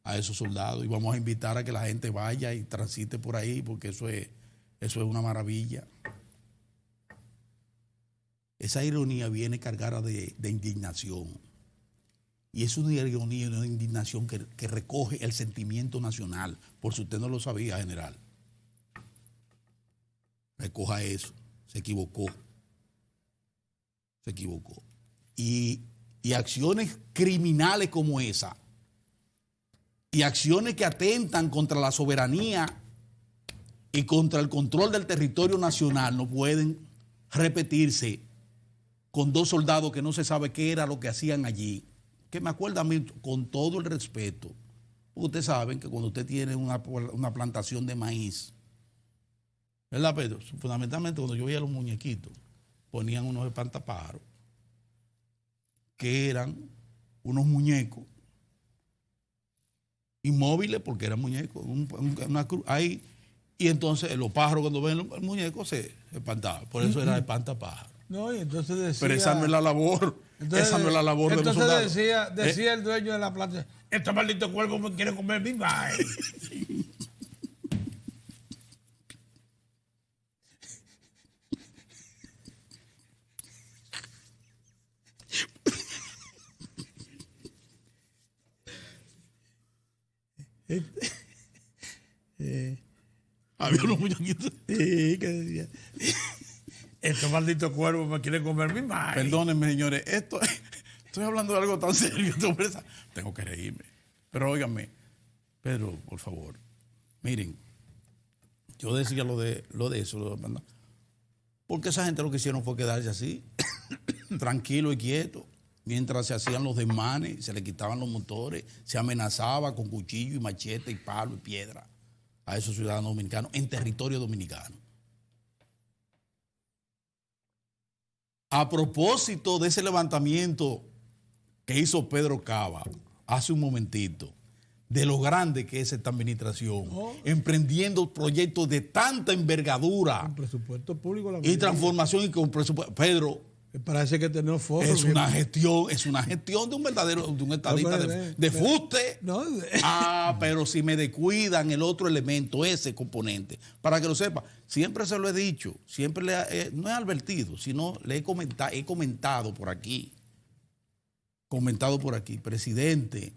S2: a esos soldados y vamos a invitar a que la gente vaya y transite por ahí porque eso es una maravilla. Esa ironía viene cargada de indignación. Y es una ironía y una indignación que recoge el sentimiento nacional. Por si usted no lo sabía, general. Recoja eso. Se equivocó. Y acciones criminales como esa, y acciones que atentan contra la soberanía y contra el control del territorio nacional no pueden repetirse con 2 soldados que no se sabe qué era lo que hacían allí. Que me acuerda a mí, con todo el respeto, porque ustedes saben que cuando usted tiene una plantación de maíz, ¿verdad, Pedro? Fundamentalmente cuando yo veía los muñequitos, ponían unos espantapájaros, que eran unos muñecos inmóviles, porque eran muñecos, una cruz, ahí, y entonces los pájaros cuando ven el muñeco se espantaban, por eso era espantapájaros.
S1: No, y entonces decía...
S2: Pero esa no es la labor, esa no es la labor de los soldados.
S1: Entonces decía el dueño de la planta, este maldito cuervo me quiere comer mi maíz.
S2: Había unos muñequitos.
S1: Sí, que decía, estos malditos cuervos me quieren comer mi maíz.
S2: Perdónenme, señores, estoy hablando de algo tan serio. Tengo que reírme. Pero óiganme, Pedro, por favor, miren, yo decía lo de eso, ¿verdad? Porque esa gente lo que hicieron fue quedarse así, tranquilo y quieto, mientras se hacían los desmanes, se le quitaban los motores, se amenazaba con cuchillo y machete y palo y piedra a esos ciudadanos dominicanos en territorio dominicano. A propósito de ese levantamiento que hizo Pedro Cava hace un momentito, de lo grande que es esta administración, emprendiendo proyectos de tanta envergadura,
S1: con presupuesto público
S2: y transformación y con presupuesto. Pedro,
S1: parece que tenemos foros.
S2: Es una gestión de un estadista de fuste. No. Pero si me descuidan el otro elemento, ese componente, para que lo sepa, siempre se lo he dicho, siempre no he advertido, sino le he comentado por aquí, presidente,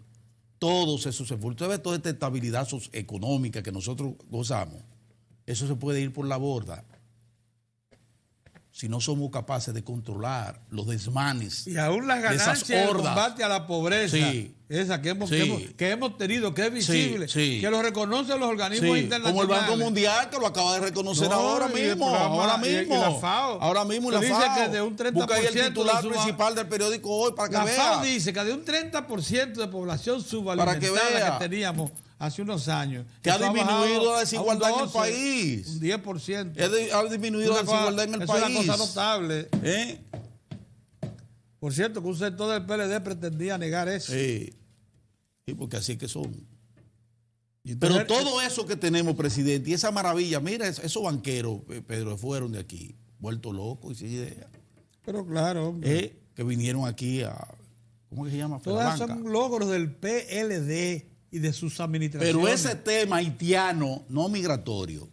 S2: todos esos esfuerzos, usted ve toda esta estabilidad económica que nosotros gozamos, eso se puede ir por la borda si no somos capaces de controlar los desmanes.
S1: Y aún las ganancias del combate a la pobreza,
S2: sí,
S1: esa que hemos tenido, que es visible,
S2: sí,
S1: que lo reconocen los organismos internacionales.
S2: Como el Banco Mundial, que lo acaba de reconocer ahora mismo.
S1: Y la FAO.
S2: Ahora mismo la
S1: dice
S2: FAO.
S1: Que de un 30%
S2: busca ahí el titular principal del periódico Hoy para que vea.
S1: La FAO dice que de un 30% de población subalimentada que teníamos hace unos años,
S2: que ha disminuido la desigualdad en el país.
S1: Un 10%.
S2: Ha disminuido la desigualdad en el país.
S1: Es una cosa notable. Por cierto, que un sector del PLD pretendía negar eso.
S2: Sí, porque así que son. Pero todo eso que tenemos, presidente, y esa maravilla, mira, esos banqueros, Pedro, fueron de aquí, vueltos locos y sin idea.
S1: Pero claro,
S2: que vinieron aquí a, ¿cómo que se llama?
S1: Todos son logros del PLD y de sus administraciones.
S2: Pero ese tema haitiano, no migratorio,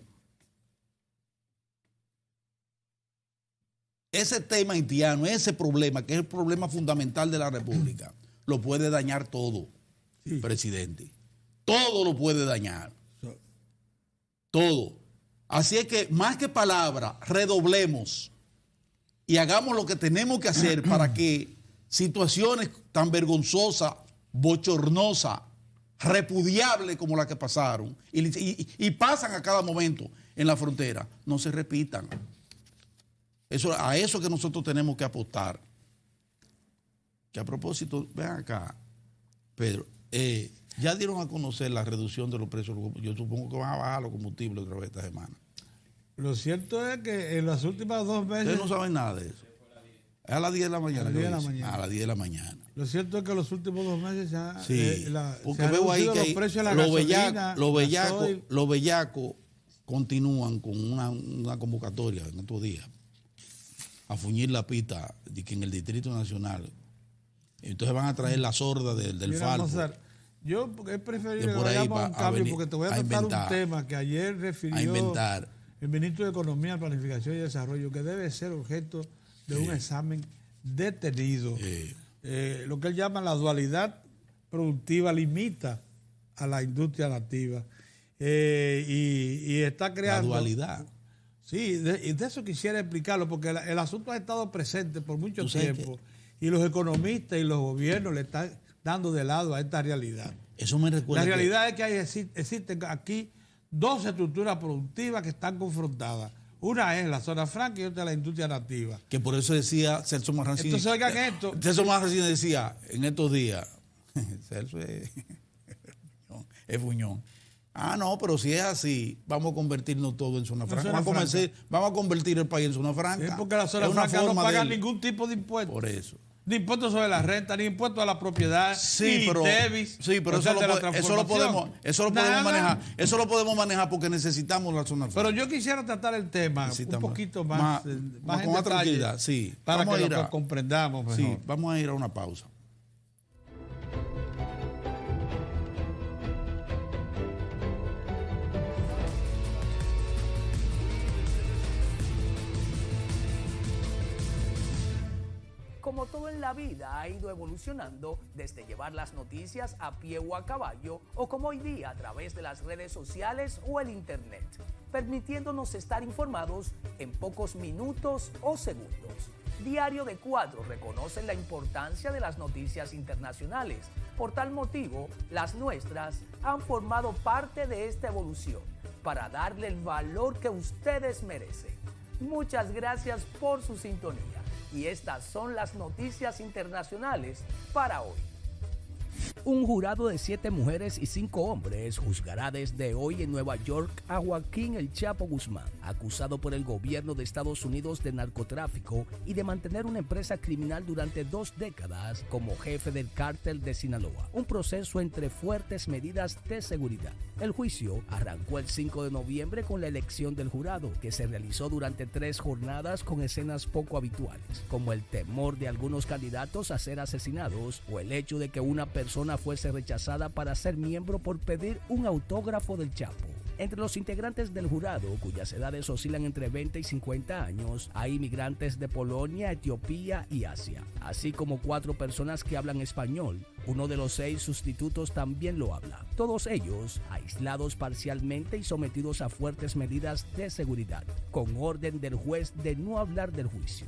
S2: ese tema haitiano, ese problema, que es el problema fundamental de la República, lo puede dañar todo, presidente. Todo lo puede dañar. Todo. Así es que, más que palabras, redoblemos y hagamos lo que tenemos que hacer para que situaciones tan vergonzosas, bochornosas, repudiables como las que pasaron y pasan a cada momento en la frontera, no se repitan. A eso que nosotros tenemos que apostar. Que a propósito, vean acá, Pedro, ya dieron a conocer la reducción de los precios. Yo supongo que van a bajar los combustibles otra vez esta semana.
S1: Lo cierto es que en las últimas 2 meses...
S2: Ustedes no saben nada de eso. Es a las 10 de la mañana.
S1: A las
S2: 10 de la mañana.
S1: Lo cierto es que los últimos 2 meses ya...
S2: Sí,
S1: porque veo ahí que los precios de la gasolina,
S2: los bellacos continúan con una convocatoria en estos días a fuñir la pista de que en el Distrito Nacional. Entonces van a traer la sorda del Falco.
S1: Yo he preferido que vayamos a un cambio porque te voy a tratar un tema que ayer refirió el ministro de Economía, Planificación y Desarrollo, que debe ser objeto de un examen detenido. Lo que él llama la dualidad productiva limita a la industria nativa y está creando...
S2: La dualidad.
S1: Sí, de eso quisiera explicarlo, porque el asunto ha estado presente por mucho tiempo y los economistas y los gobiernos le están dando de lado a esta realidad.
S2: Eso me recuerda.
S1: La realidad es que existen aquí 2 estructuras productivas que están confrontadas. Una es la zona franca y otra es la industria nativa.
S2: Que por eso decía Celso Marrancini.
S1: Entonces oigan esto.
S2: Celso Marrancini decía en estos días, Celso es Fuñón. No, pero si es así, vamos a convertirnos todo en zona franca. Vamos a convertir el país en zona franca.
S1: Sí, porque la zona franca no paga ningún tipo de impuesto.
S2: Por eso.
S1: Ni impuestos sobre la renta, ni impuestos a la propiedad, ni TEVIS.
S2: Sí, pero eso lo podemos manejar. Eso lo podemos manejar porque necesitamos la zona franca.
S1: Pero yo quisiera tratar el tema un poquito más en detalle,
S2: tranquilidad, sí.
S1: Para que lo comprendamos mejor.
S2: Sí, vamos a ir a una pausa.
S3: Como todo en la vida ha ido evolucionando, desde llevar las noticias a pie o a caballo, o como hoy día a través de las redes sociales o el internet, permitiéndonos estar informados en pocos minutos o segundos. Diario de Cuatro reconoce la importancia de las noticias internacionales. Por tal motivo, las nuestras han formado parte de esta evolución para darle el valor que ustedes merecen. Muchas gracias por su sintonía. Y estas son las noticias internacionales para hoy. Un jurado de 7 mujeres y 5 hombres juzgará desde hoy en Nueva York a Joaquín El Chapo Guzmán, acusado por el gobierno de Estados Unidos de narcotráfico y de mantener una empresa criminal durante 2 décadas como jefe del cártel de Sinaloa. Un proceso entre fuertes medidas de seguridad. El juicio arrancó el 5 de noviembre con la elección del jurado, que se realizó durante 3 jornadas con escenas poco habituales, como el temor de algunos candidatos a ser asesinados o el hecho de que una persona fuese rechazada para ser miembro por pedir un autógrafo del Chapo. Entre los integrantes del jurado, cuyas edades oscilan entre 20 y 50 años, hay inmigrantes de Polonia, Etiopía y Asia, así como 4 personas que hablan español. Uno de los 6 sustitutos también lo habla. Todos ellos aislados parcialmente y sometidos a fuertes medidas de seguridad, con orden del juez de no hablar del juicio.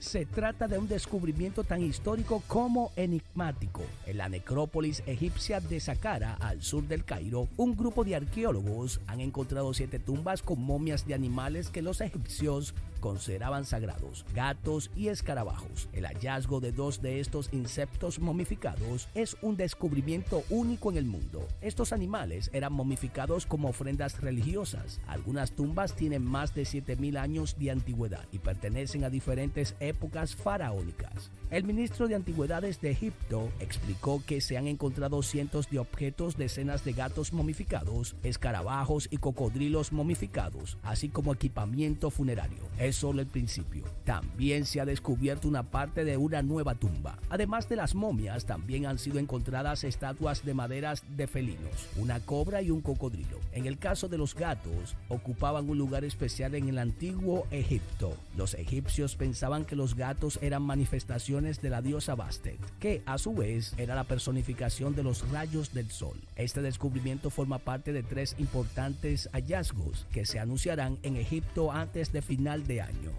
S3: Se trata de un descubrimiento tan histórico como enigmático. En la necrópolis egipcia de Saqqara, al sur del Cairo, un grupo de arqueólogos han encontrado 7 tumbas con momias de animales que los egipcios consideraban sagrados, gatos y escarabajos. El hallazgo de 2 de estos insectos momificados es un descubrimiento único en el mundo. Estos animales eran momificados como ofrendas religiosas. Algunas tumbas tienen más de 7000 años de antigüedad y pertenecen a diferentes épocas faraónicas. El ministro de Antigüedades de Egipto explicó que se han encontrado cientos de objetos, decenas de gatos momificados, escarabajos y cocodrilos momificados, así como equipamiento funerario. Es solo el principio. También se ha descubierto una parte de una nueva tumba. Además de las momias, también han sido encontradas estatuas de maderas de felinos, una cobra y un cocodrilo. En el caso de los gatos, ocupaban un lugar especial en el antiguo Egipto. Los egipcios pensaban que los gatos eran manifestaciones de la diosa Bastet, que a su vez era la personificación de los rayos del sol. Este descubrimiento forma parte de 3 importantes hallazgos que se anunciarán en Egipto antes de final de año.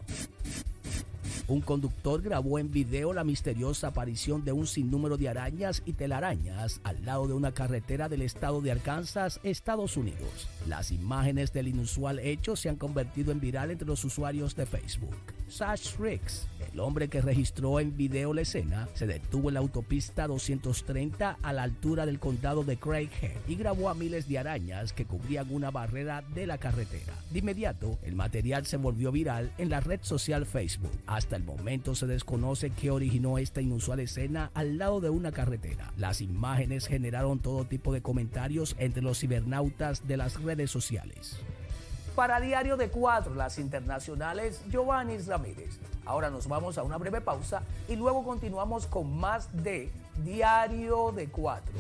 S3: Un conductor grabó en video la misteriosa aparición de un sinnúmero de arañas y telarañas al lado de una carretera del estado de Arkansas, Estados Unidos. Las imágenes del inusual hecho se han convertido en viral entre los usuarios de Facebook. Sash Riggs, el hombre que registró en video la escena, se detuvo en la autopista 230 a la altura del condado de Craighead y grabó a miles de arañas que cubrían una barrera de la carretera. De inmediato, el material se volvió viral en la red social Facebook. Hasta el momento se desconoce qué originó esta inusual escena al lado de una carretera. Las imágenes generaron todo tipo de comentarios entre los cibernautas de las redes sociales.
S4: Para Diario de 4, las internacionales, Giovanni Ramírez. Ahora nos vamos a una breve pausa y luego continuamos con más de Diario de 4.